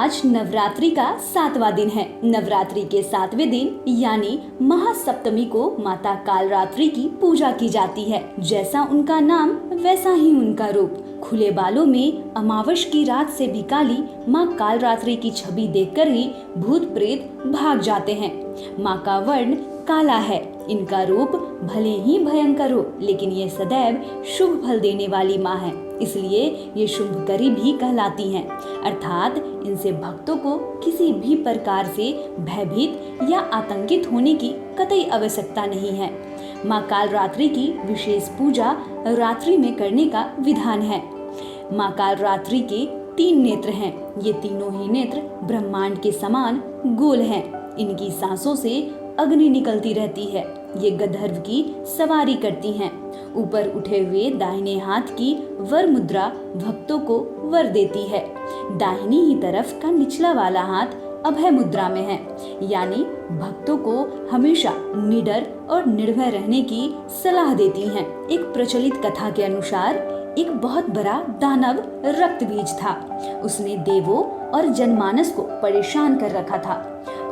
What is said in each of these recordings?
आज नवरात्रि का 7वां दिन है। नवरात्रि के 7वें दिन यानी महासप्तमी को माता कालरात्रि की पूजा की जाती है। जैसा उनका नाम वैसा ही उनका रूप। खुले बालों में अमावस की रात से भी काली माँ कालरात्रि की छवि देखकर ही भूत प्रेत भाग जाते हैं। माँ का वर्ण काला है। इनका रूप भले ही भयंकर हो, लेकिन ये सदैव शुभ फल देने वाली माँ है, इसलिए ये शुभकरी भी कहलाती हैं। अर्थात इनसे भक्तों को किसी भी प्रकार से भयभीत या आतंकित होने की कतई आवश्यकता नहीं है। माँ कालरात्रि की विशेष पूजा रात्रि में करने का विधान है। माँ कालरात्रि के 3 नेत्र हैं। ये तीनों ही नेत्र ब्रह्मांड के समान गोल हैं। इनकी सांसों से अग्नि निकलती रहती है। ये गंधर्व की सवारी करती हैं। ऊपर उठे हुए दाहिने हाथ की वर मुद्रा भक्तों को वर देती है। दाहिनी ही तरफ का निचला वाला हाथ अभय मुद्रा में है, यानी भक्तों को हमेशा निडर और निर्भय रहने की सलाह देती हैं। एक प्रचलित कथा के अनुसार एक बहुत बड़ा दानव रक्तबीज था। उसने देवों और जनमानस को परेशान कर रखा था।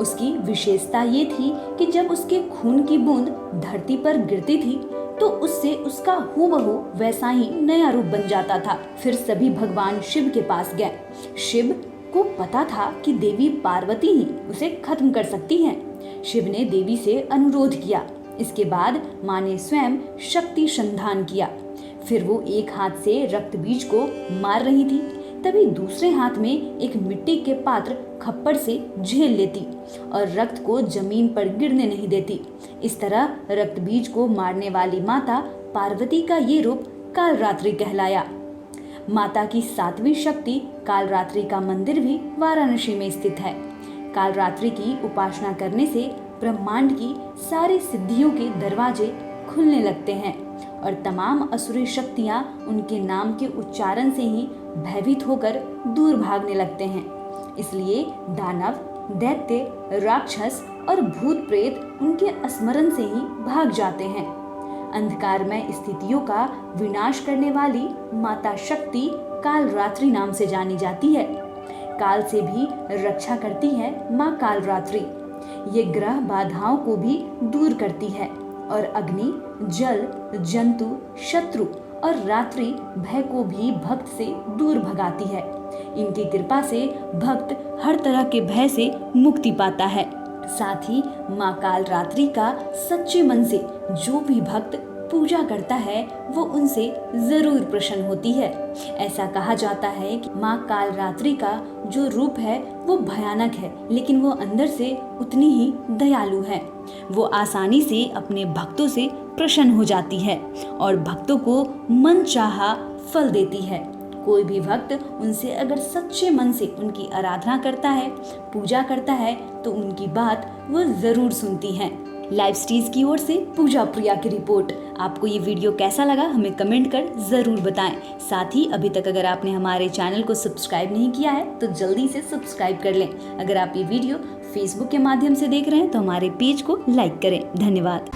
उसकी विशेषता ये थी कि जब उसके खून की बूंद धरती पर गिरती थी तो उससे उसका हूबहू वैसा ही नया रूप बन जाता था। फिर सभी भगवान शिव के पास गए। शिव को पता था कि देवी पार्वती ही उसे खत्म कर सकती हैं। शिव ने देवी से अनुरोध किया। इसके बाद माँ ने स्वयं शक्ति संधान किया। फिर वो एक हाथ से रक्त बीज को मार रही थी, तभी दूसरे हाथ में एक मिट्टी के पात्र खप्पड़ से झेल लेती और रक्त को जमीन पर गिरने नहीं देती। इस तरह रक्त बीज को मारने वाली माता पार्वती का ये रूप कालरात्रि कहलाया। माता की 7वीं शक्ति कालरात्रि का मंदिर भी वाराणसी में स्थित है। कालरात्रि की उपासना करने से ब्रह्मांड की सारी सिद्धियों के दरवाजे खुलने लगते हैं और तमाम असुरी शक्तियां उनके नाम के उच्चारण से ही भयभीत होकर दूर भागने लगते हैं। इसलिए दानव, दैत्य, राक्षस और भूत प्रेत उनके स्मरण से ही भाग जाते हैं। अंधकारमय स्थितियों का विनाश करने वाली माता शक्ति कालरात्रि नाम से जानी जाती है। काल से भी रक्षा करती है माँ कालरात्रि। ये ग्रह बाधाओं को भी दूर करती है और अग्नि, जल, जंतु, शत्रु और रात्रि भय को भी भक्त से दूर भगाती है। इनकी कृपा से भक्त हर तरह के भय से मुक्ति पाता है। साथ ही माँ कालरात्रि का सच्चे मन से जो भी भक्त पूजा करता है वो उनसे जरूर प्रसन्न होती है। ऐसा कहा जाता है कि माँ कालरात्रि का जो रूप है वो भयानक है, लेकिन वो अंदर से उतनी ही दयालु है। वो आसानी से अपने भक्तों से प्रसन्न हो जाती है और भक्तों को मनचाहा फल देती है। कोई भी भक्त उनसे अगर सच्चे मन से उनकी आराधना करता है, पूजा करता है, तो उनकी बात वो जरूर सुनती हैं। लाइव स्टीज की ओर से पूजा प्रिया की रिपोर्ट। आपको ये वीडियो कैसा लगा हमें कमेंट कर जरूर बताएं। साथ ही अभी तक अगर आपने हमारे चैनल को सब्सक्राइब नहीं किया है तो जल्दी से सब्सक्राइब कर लें। अगर आप ये वीडियो फेसबुक के माध्यम से देख रहे हैं तो हमारे पेज को लाइक करें। धन्यवाद।